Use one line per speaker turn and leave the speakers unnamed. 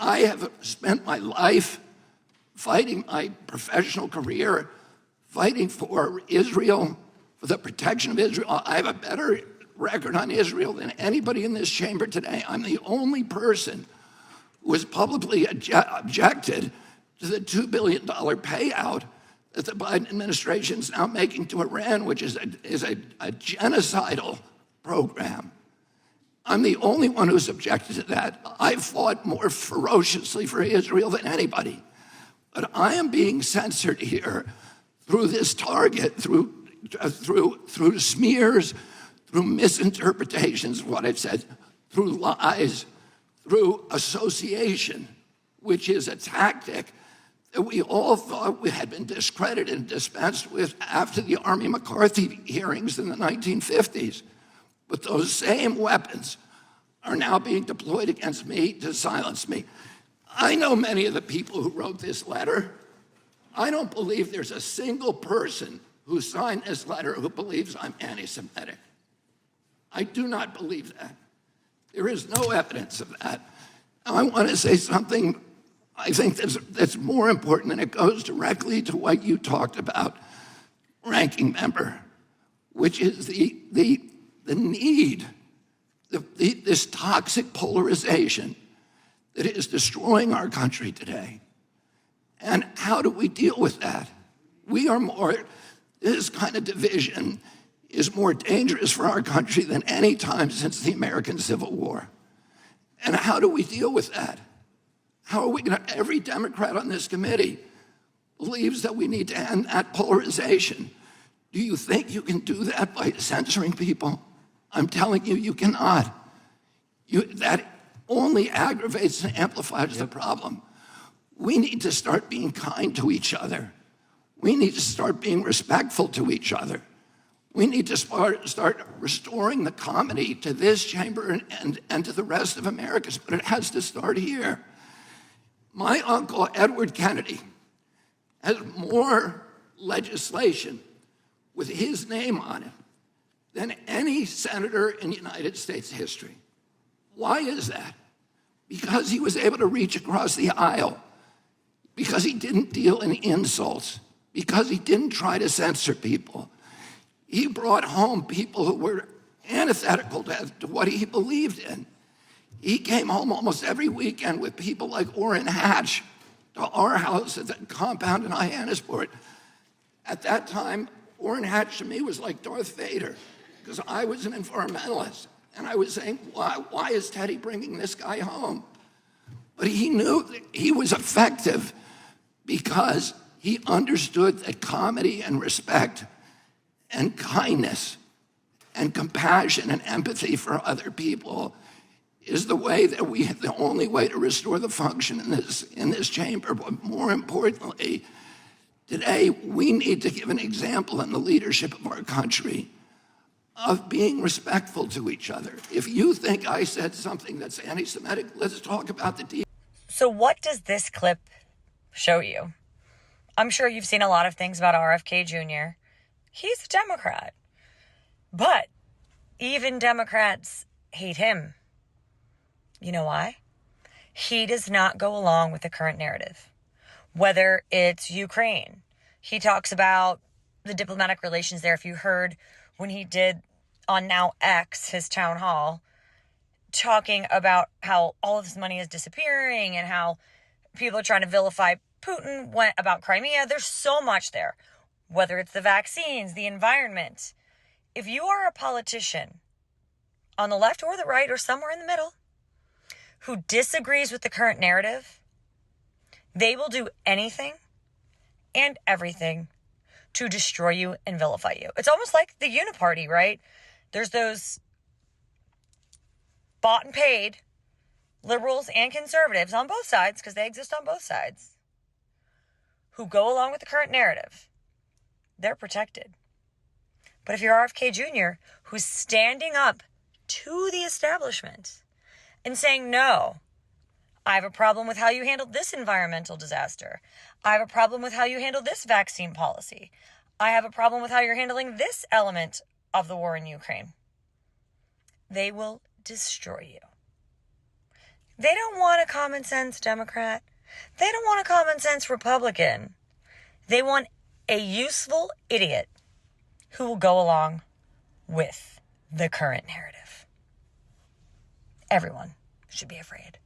I have spent my life fighting my professional career, fighting for Israel, for the protection of Israel. I have a better record on Israel than anybody in this chamber today. I'm the only person who has publicly objected to the $2 billion payout that the Biden administration is now making to Iran, which is a genocidal program. I'm the only one who's objected to that. I fought more ferociously for Israel than anybody. But I am being censored here through this target, through smears, through misinterpretations of what I've said, through lies, through association, which is a tactic that we all thought we had been discredited and dispensed with after the Army McCarthy hearings in the 1950s. But those same weapons are now being deployed against me to silence me. I know many of the people who wrote this letter. I don't believe there's a single person who signed this letter who believes I'm anti-Semitic. I do not believe that. There is no evidence of that. Now, I want to say something I think that's more important, and it goes directly to what you talked about, ranking member, which is the need, this toxic polarization that is destroying our country today. And how do we deal with that? This kind of division is more dangerous for our country than any time since the American Civil War. And how do we deal with that? How are we going to, every Democrat on this committee believes that we need to end that polarization. Do you think you can do that by censoring people? I'm telling you, you cannot. That only aggravates and amplifies the problem. We need to start being kind to each other. We need to start being respectful to each other. We need to start restoring the comedy to this chamber and to the rest of America, but it has to start here. My uncle, Edward Kennedy, has more legislation with his name on it than any senator in United States history. Why is that? Because he was able to reach across the aisle, because he didn't deal in insults, because he didn't try to censor people. He brought home people who were antithetical to what he believed in. He came home almost every weekend with people like Orrin Hatch to our house at the compound in Hyannisport. At that time, Orrin Hatch to me was like Darth Vader, because I was an environmentalist. And I was saying, why is Teddy bringing this guy home? But he knew that he was effective because he understood that comedy and respect and kindness and compassion and empathy for other people is the only way to restore the function in this chamber. But more importantly, today we need to give an example in the leadership of our country of being respectful to each other. If you think I said something that's anti-Semitic, let's talk about the details.
So what does this clip show you? I'm sure you've seen a lot of things about RFK Jr. He's a Democrat. But even Democrats hate him. You know why? He does not go along with the current narrative. Whether it's Ukraine, he talks about the diplomatic relations there. If you heard when he did on now X, his town hall, talking about how all of this money is disappearing and how people are trying to vilify Putin, about Crimea. There's so much there. Whether it's the vaccines, the environment. If you are a politician on the left or the right or somewhere in the middle who disagrees with the current narrative, they will do anything and everything to destroy you and vilify you. It's almost like the uniparty, right? There's those bought and paid liberals and conservatives on both sides, because they exist on both sides, who go along with the current narrative. They're protected. But if you're RFK Jr., who's standing up to the establishment and saying, no, I have a problem with how you handled this environmental disaster. I have a problem with how you handled this vaccine policy. I have a problem with how you're handling this element of the war in Ukraine. They will destroy you. They don't want a common sense Democrat. They don't want a common sense Republican. They want a useful idiot who will go along with the current narrative. Everyone should be afraid.